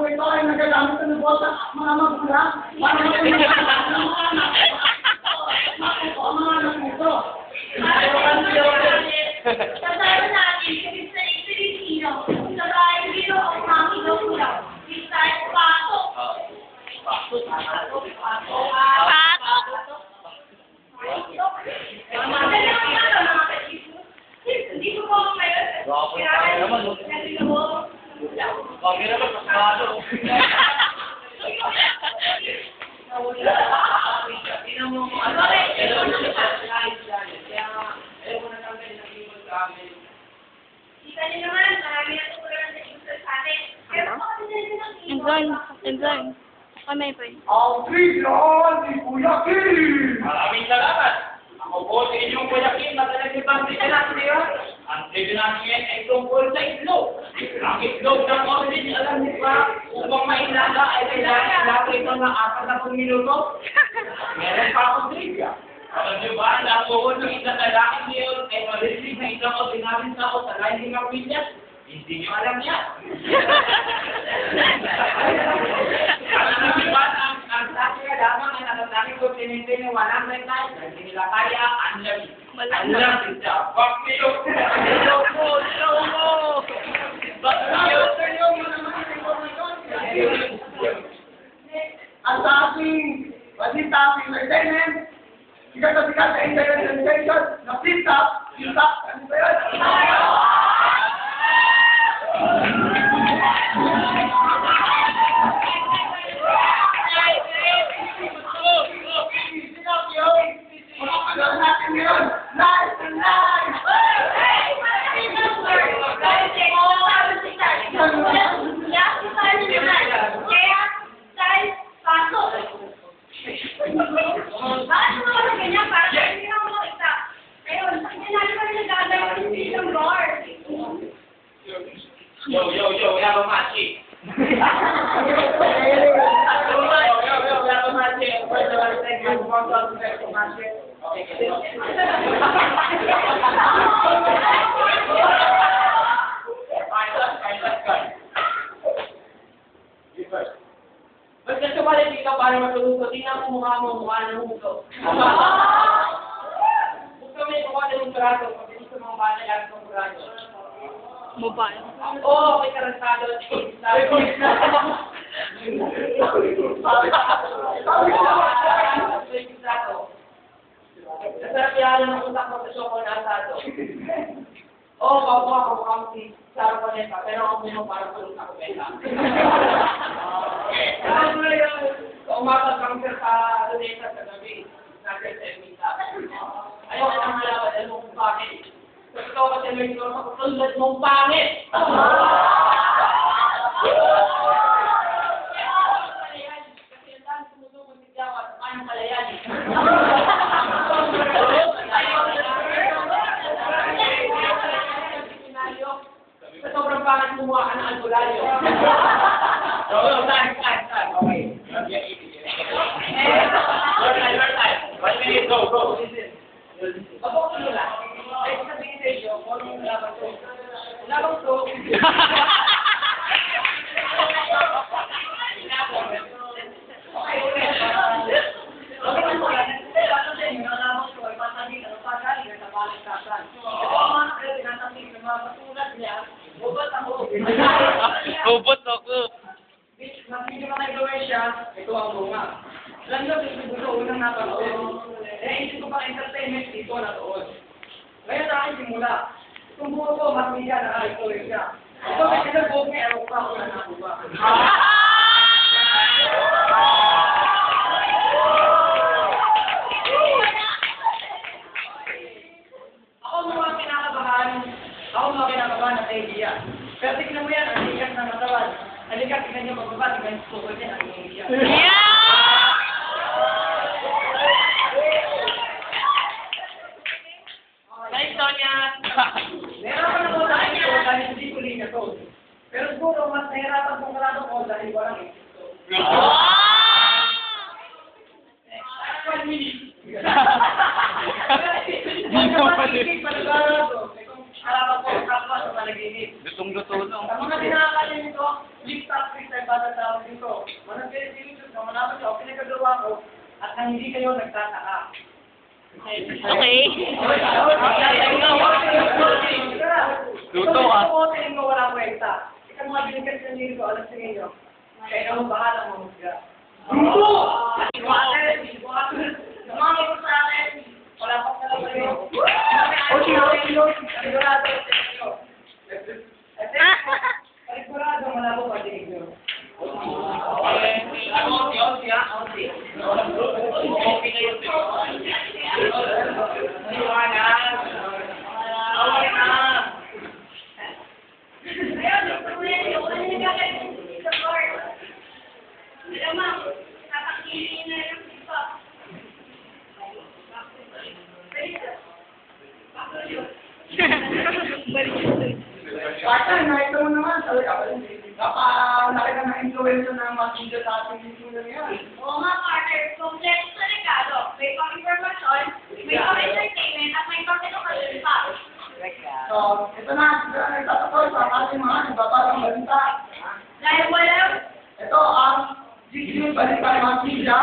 ito ay nagagamit ng bota mga magulang para mga anak nito. Kasama natin, kasi sa Pilipino, sa bahay dito ang mga inuulaw. Bisay, patok. Patok. Hindi ko po ngayon. Kaya naman mo. Bakit naman pasado? Enjoy. Kamay pa. Ang bigyan ni Kuya Kim! Maraming salamat. Ako po sa inyong Kuya Kim na talagang natin yun. Ang trivia natin yan ay tungkol sa itlog. Ang itlog ng orange, alam niyo ba, upang mainaga ay kailangan natin ito ng 40 minuto. Meron pa akong trivia. Alam niyo ba, nakuha ng isang lalaki ngayon ay malilig na isang ordinarin sa ako sa lain ng pinya? Hindi niyo alam yan. Alam niyo ba, ang sabi ka lamang ay natatake ko tinitini walang rekay, hindi nila kaya, anlabi. Anlabi siya. Bakit ang ating ating maintenance, sikat na sikat sa internet station, na pita, ano ba yun? Natin yun! Live and live! Yo, yaman machi. Ba't kasi pala dito para matulog ko, tingnan ko mukha ng hugo. Huwag kami mukha ng murado, pag gusto mga bala lang ng murado. Mobile. Oo, may karantado. Nasarap yan ng utak mo sa soko na asado. Oo, bago ako mukhang si Sarah Paneta, pero ako muna parang tulog na kumenta. Ano na yung umatak kang sir sa Luneta sa gabi, nasa Semita. Ayaw ko nang malaman, alam mo kung bakit. Kasi ikaw kasi may ito sa kutulad mong pangit! Kasi ang dami sumutubog si Jawa at paano palayan eh. Sa sobrang pangit kumuha ka ng albularyo. Time. Okay. Your time. 1 minute, go. Ako ko nila. Ay, sabihin sa inyo, kung anong laban to. Laban to. Ubot ako. Hindi ka nag-gawin siya, ito ang bunga. Alam nyo, siguro unang napanood. Isip ko pa entertainment dito na doon. Ngayon sa akin simula. Kung buo ko, mas hindi siya nakakituloy siya. Ito may sinagbuog niya, ewan ko pa kung ano ba. Ako mga kinakabahan na idea. Pero tignan mo yan, ang likas na matawan. Ang likas, tignan nyo pagbaba, tignan nyo sukol niya, ang idea. Nice, Sonia! Meron ka na ko sa ito dahil hindi ko linya to. Pero siguro mas nahirapan kong kalado ko dahil walang ito. 1 minute. Harapan ko, kapwa sa panaginip. Lutong-luto lang. Ang mga dinakakalin nito, lift up, nagtatatawag dito. Manatili dito na malaman niyo ang pinagagawa ko at nang hindi kayo nagtataka. Okay. Luto ka. Ito mo tingin mo walang kwenta. Ikaw mga binigyan sa nilo ko, alam sa inyo. Kaya na mo bahala mo mga. Luto! Lumangin ko sa akin. Wala pa na lang kayo. O, sigurado sa inyo. Sigurado malabo pa din inyo. Partner, nakita mo naman, napakalaki ka ng influensya ng mga video sa ating video na yan. Oo nga, partner. Kompleto sa regalo. May pang-information, may pang-entertainment, at may pang-education pa. So, ito na, nagtatapos ang ating mga nagbabagang balita. Dahil walang Ito ang GQ Balita ng mga media.